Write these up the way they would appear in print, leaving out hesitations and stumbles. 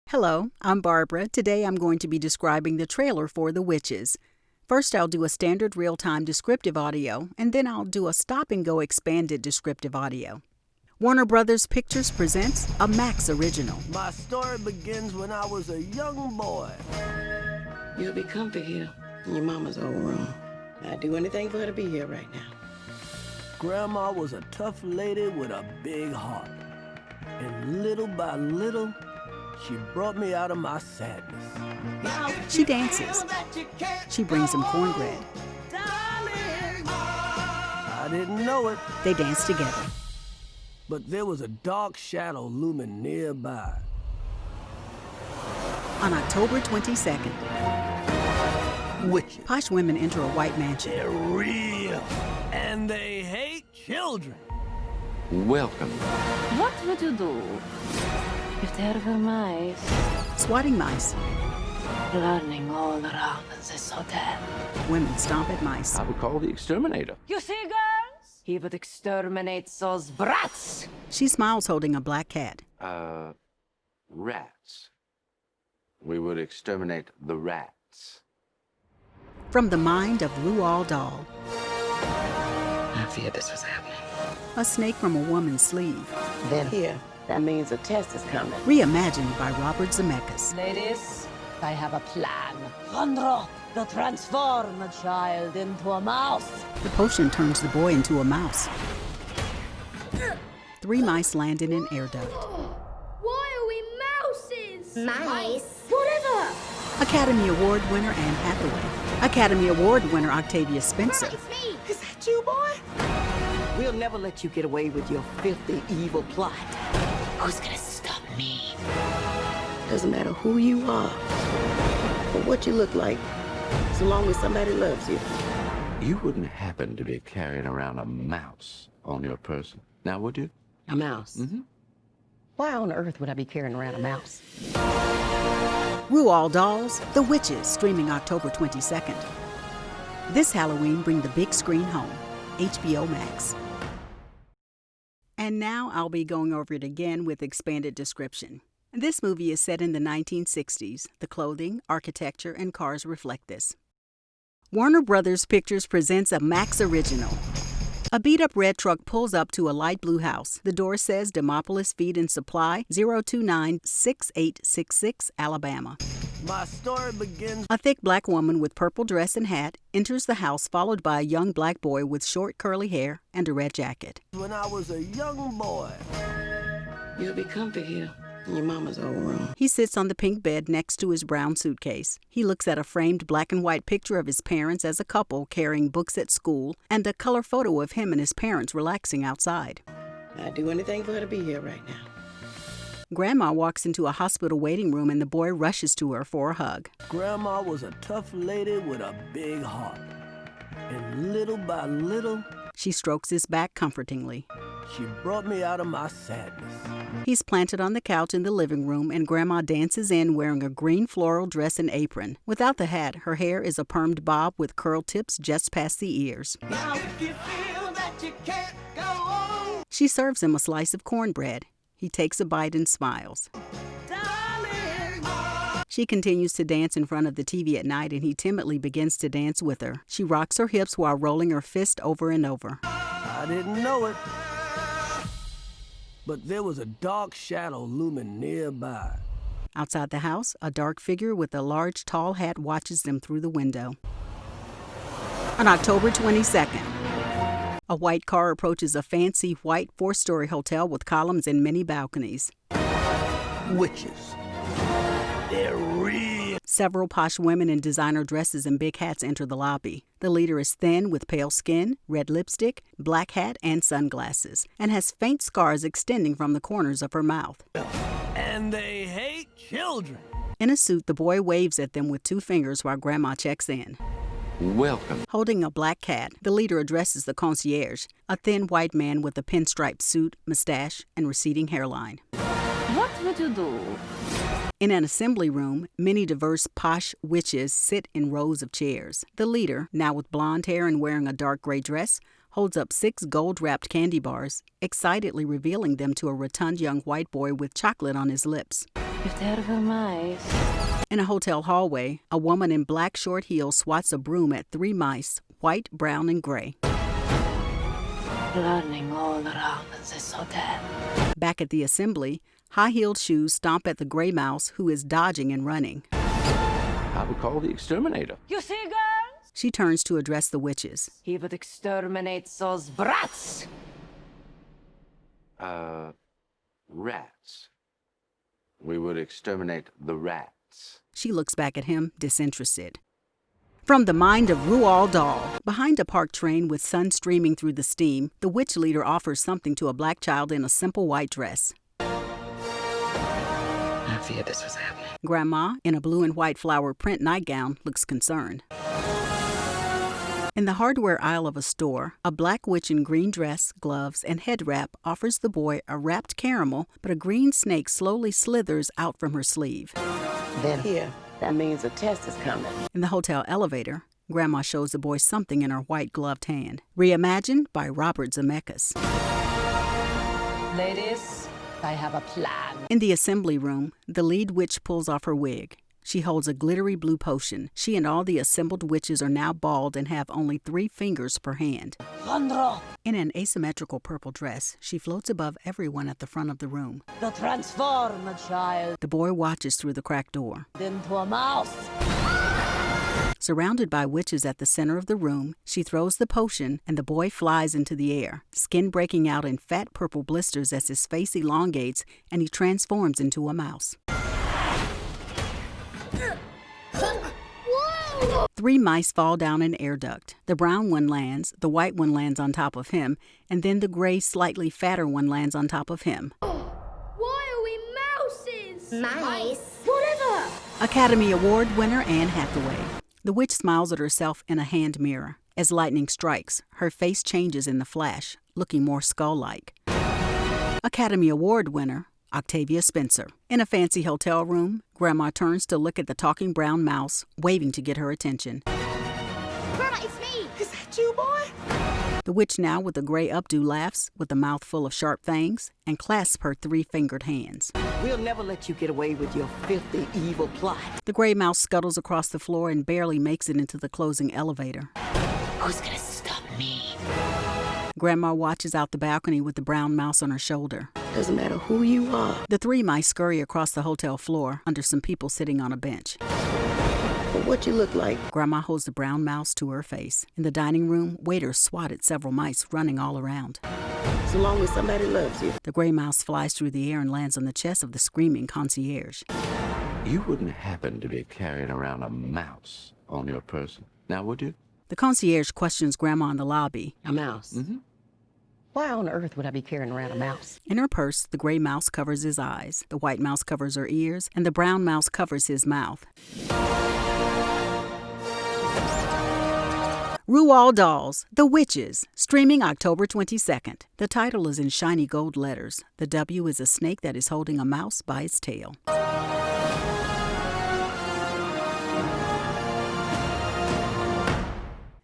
Hello, I'm Barbara. Today I'm going to be describing the trailer for The Witches. First I'll do a standard real-time descriptive audio, and then I'll do a stop-and-go expanded descriptive audio. Warner Brothers Pictures presents a Max original. My story begins when I was a young boy. You'll be comfy here in your mama's old room. I'd do anything for her to be here right now. Grandma was a tough lady with a big heart. And little by little, she brought me out of my sadness. She dances. She brings him cornbread. I didn't know it, They dance together. but there was a dark shadow looming nearby. On October 22nd, Witches. posh women enter a white mansion. They're real. And they hate children. Welcome. What would you do if there were mice Swatting mice. running all around this hotel? Women stomp at mice. I would call the exterminator. You see, girls? He would exterminate those brats. She smiles holding a black cat. Rats. We would exterminate the rats. From the mind of Roald Dahl. I feared this was happening. A snake from a woman's sleeve. Then here, that means a test is coming. Reimagined by Robert Zemeckis. Ladies, I have a plan. Andro, the transform a child into a mouse. The potion turns the boy into a mouse. 3 mice land in an air duct. Why are we mouses? Mice? Whatever. Academy Award winner Anne Hathaway. Academy Award winner Octavia Spencer. It's me. Is that you, boy? We'll never let you get away with your filthy, evil plot. Who's gonna stop me? Doesn't matter who you are or what you look like, so long as somebody loves you. You wouldn't happen to be carrying around a mouse on your person, now would you? A mouse? Mm-hmm. Why on earth would I be carrying around a mouse? Roald Dahl's The Witches, streaming October 22nd. This Halloween, bring the big screen home. HBO Max. And now I'll be going over it again with expanded description. This movie is set in the 1960s. The clothing, architecture, and cars reflect this. Warner Brothers Pictures presents a Max original. A beat-up red truck pulls up to a light blue house. The door says Demopolis Feed and Supply, 029-6866, Alabama. My story begins. A thick black woman with purple dress and hat enters the house, followed by a young black boy with short curly hair and a red jacket. When I was a young boy. You'll be comfy here in your mama's old room. He sits on the pink bed next to his brown suitcase. He looks at a framed black and white picture of his parents as a couple carrying books at school and a color photo of him and his parents relaxing outside. I'd do anything for her to be here right now. Grandma walks into a hospital waiting room and the boy rushes to her for a hug. Grandma was a tough lady with a big heart. And little by little, She strokes his back comfortingly. she brought me out of my sadness. He's planted on the couch in the living room and Grandma dances in wearing a green floral dress and apron. Without the hat, her hair is a permed bob with curl tips just past the ears. Now if you feel that you can't go on, She serves him a slice of cornbread. He takes a bite and smiles. darling. She continues to dance in front of the TV at night and he timidly begins to dance with her. She rocks her hips while rolling her fist over and over. I didn't know it, but there was a dark shadow looming nearby. Outside the house, a dark figure with a large tall hat watches them through the window. On October 22nd, a white car approaches a fancy white 4-story hotel with columns and many balconies. Witches. They're real. Several posh women in designer dresses and big hats enter the lobby. The leader is thin with pale skin, red lipstick, black hat, and sunglasses, and has faint scars extending from the corners of her mouth. And they hate children. In a suit, the boy waves at them with 2 fingers while Grandma checks in. Welcome. Holding a black cat, the leader addresses the concierge, a thin white man with a pinstriped suit, mustache, and receding hairline. What would you do? In an assembly room, many diverse posh witches sit in rows of chairs. The leader, now with blonde hair and wearing a dark gray dress, holds up 6 gold-wrapped candy bars, excitedly revealing them to a rotund young white boy with chocolate on his lips. If there were mice. In a hotel hallway, a woman in black short heels swats a broom at 3 mice, white, brown, and gray. Running all around this hotel. Back at the assembly, high-heeled shoes stomp at the gray mouse who is dodging and running. I would call the exterminator. You see, girls? She turns to address the witches. He would exterminate those brats. Rats. We would exterminate the rats. She looks back at him, disinterested. From the mind of Roald Dahl, behind a parked train with sun streaming through the steam, the witch leader offers something to a black child in a simple white dress. I feared this was happening. Grandma, in a blue and white flower print nightgown, looks concerned. In the hardware aisle of a store, a black witch in green dress, gloves, and head wrap offers the boy a wrapped caramel, but a green snake slowly slithers out from her sleeve. Then here, that means a test is coming. In the hotel elevator, Grandma shows the boy something in her white gloved hand. Reimagined by Robert Zemeckis. Ladies, I have a plan. In the assembly room, the lead witch pulls off her wig. She holds a glittery blue potion. She and all the assembled witches are now bald and have only 3 fingers per hand. Randro, In an asymmetrical purple dress, she floats above everyone at the front of the room. the transformed child The boy watches through the cracked door. into a mouse. Surrounded by witches at the center of the room, she throws the potion and the boy flies into the air, skin breaking out in fat purple blisters as his face elongates and he transforms into a mouse. Whoa! 3 mice fall down an air duct. The brown one lands, the white one lands on top of him, and then the gray, slightly fatter one lands on top of him. Why are we mouses? Mice. Whatever! Academy Award winner Anne Hathaway. The witch smiles at herself in a hand mirror. As lightning strikes, her face changes in the flash, looking more skull-like. Academy Award winner Octavia Spencer. In a fancy hotel room, Grandma turns to look at the talking brown mouse, waving to get her attention. Grandma, it's me. Is that you, boy? The witch, now with a gray updo, laughs with a mouth full of sharp fangs and clasps her 3-fingered hands. We'll never let you get away with your filthy, evil plot. The gray mouse scuttles across the floor and barely makes it into the closing elevator. Who's gonna stop me? Grandma watches out the balcony with the brown mouse on her shoulder. Doesn't matter who you are The 3 mice scurry across the hotel floor under some people sitting on a bench. or what you look like. Grandma holds the brown mouse to her face. In the dining room, waiters swat at several mice running all around. So long as somebody loves you. The gray mouse flies through the air and lands on the chest of the screaming concierge. You wouldn't happen to be carrying around a mouse on your person, now would you? The concierge questions Grandma in the lobby. A mouse. Mm-hmm. Why on earth would I be carrying around a mouse? In her purse, the gray mouse covers his eyes, the white mouse covers her ears, and the brown mouse covers his mouth. Roald Dahl's The Witches, streaming October 22nd. The title is in shiny gold letters. The W is a snake that is holding a mouse by its tail.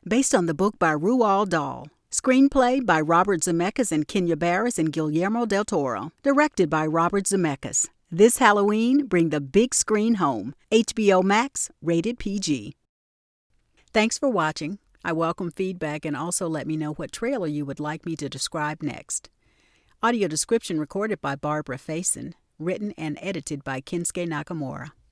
Based on the book by Roald Dahl. Screenplay by Robert Zemeckis and Kenya Barris and Guillermo del Toro. Directed by Robert Zemeckis. This Halloween, bring the big screen home. HBO Max, rated PG. Thanks for watching. I welcome feedback and also let me know what trailer you would like me to describe next. Audio description recorded by Barbara Faison. Written and edited by Kensuke Nakamura.